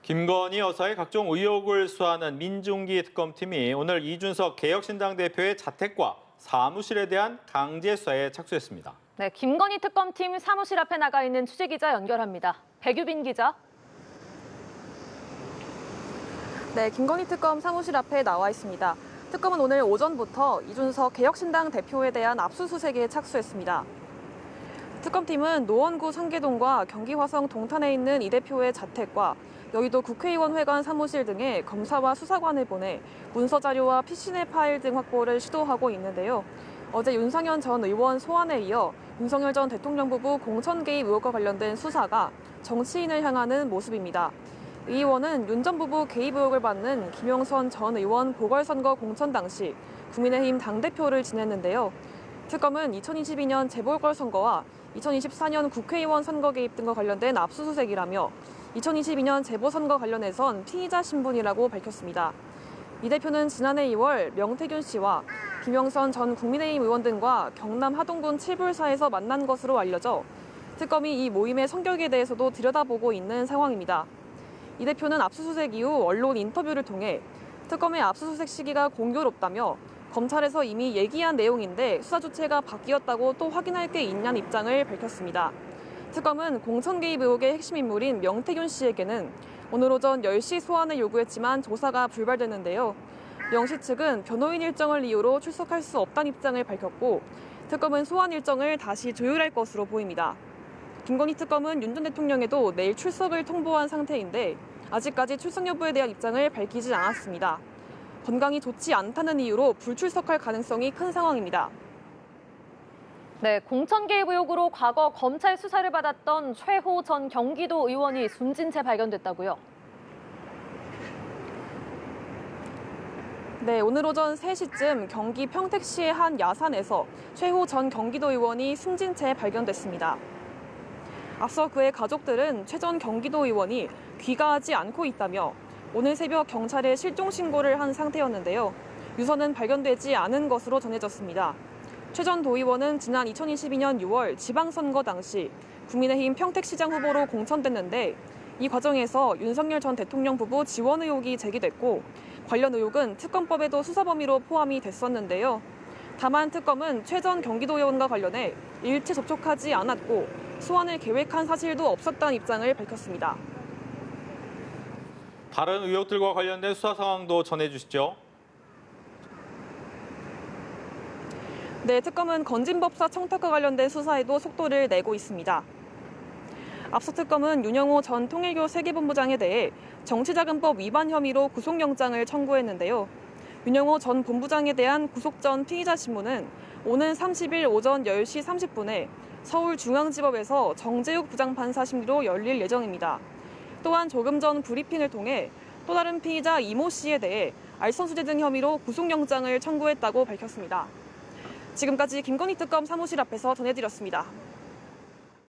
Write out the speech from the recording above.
김건희 여사의 각종 의혹을 수사하는 민중기 특검팀이 오늘 이준석 개혁신당 대표의 자택과 사무실에 대한 강제 수사에 착수했습니다. 네, 김건희 특검팀 사무실 앞에 나가 있는 취재기자 연결합니다. 백유빈 기자. 네, 김건희 특검 사무실 앞에 나와 있습니다. 특검은 오늘 오전부터 이준석 개혁신당 대표에 대한 압수수색에 착수했습니다. 특검팀은 노원구 상계동과 경기 화성 동탄에 있는 이 대표의 자택과 여의도 국회의원 회관 사무실 등에 검사와 수사관을 보내 문서 자료와 PC내 파일 등 확보를 시도하고 있는데요. 어제 윤상현 전 의원 소환에 이어 윤석열 전 대통령 부부 공천 개입 의혹과 관련된 수사가 정치인을 향하는 모습입니다. 이 의원은 윤 전 부부 개입 의혹을 받는 김영선 전 의원 보궐선거 공천 당시 국민의힘 당대표를 지냈는데요. 특검은 2022년 재보궐선거와 2024년 국회의원 선거 개입 등과 관련된 압수수색이라며 2022년 재보선거 관련해선 피의자 신분이라고 밝혔습니다. 이 대표는 지난해 2월 명태균 씨와 김영선 전 국민의힘 의원 등과 경남 하동군 칠불사에서 만난 것으로 알려져 특검이 이 모임의 성격에 대해서도 들여다보고 있는 상황입니다. 이 대표는 압수수색 이후 언론 인터뷰를 통해 특검의 압수수색 시기가 공교롭다며 검찰에서 이미 얘기한 내용인데 수사 주체가 바뀌었다고 또 확인할 게 있냐는 입장을 밝혔습니다. 특검은 공천 개입 의혹의 핵심 인물인 명태균 씨에게는 오늘 오전 10시 소환을 요구했지만 조사가 불발됐는데요. 명 씨 측은 변호인 일정을 이유로 출석할 수 없다는 입장을 밝혔고 특검은 소환 일정을 다시 조율할 것으로 보입니다. 김건희 특검은 윤 전 대통령에도 내일 출석을 통보한 상태인데 아직까지 출석 여부에 대한 입장을 밝히지 않았습니다. 건강이 좋지 않다는 이유로 불출석할 가능성이 큰 상황입니다. 네, 공천 개입 의혹으로 과거 검찰 수사를 받았던 최호 전 경기도 의원이 숨진 채 발견됐다고요? 네, 오늘 오전 3시쯤 경기 평택시의 한 야산에서 최호 전 경기도 의원이 숨진 채 발견됐습니다. 앞서 그의 가족들은 최 전 경기도 의원이 귀가하지 않고 있다며 오늘 새벽 경찰에 실종 신고를 한 상태였는데요. 유서는 발견되지 않은 것으로 전해졌습니다. 최 전 도의원은 지난 2022년 6월 지방선거 당시 국민의힘 평택시장 후보로 공천됐는데 이 과정에서 윤석열 전 대통령 부부 지원 의혹이 제기됐고 관련 의혹은 특검법에도 수사 범위로 포함이 됐었는데요. 다만 특검은 최 전 경기도 의원과 관련해 일체 접촉하지 않았고 소환을 계획한 사실도 없었다는 입장을 밝혔습니다. 다른 의혹들과 관련된 수사 상황도 전해주시죠. 네, 특검은 건진법사 청탁과 관련된 수사에도 속도를 내고 있습니다. 앞서 특검은 윤영호 전 통일교 세계본부장에 대해 정치자금법 위반 혐의로 구속영장을 청구했는데요. 윤영호 전 본부장에 대한 구속 전 피의자 신문은 오는 30일 오전 10시 30분에 서울중앙지법에서 정재욱 부장판사 심리로 열릴 예정입니다. 또한 조금 전 브리핑을 통해 또 다른 피의자 이모 씨에 대해 알선수재 등 혐의로 구속영장을 청구했다고 밝혔습니다. 지금까지 김건희 특검 사무실 앞에서 전해드렸습니다.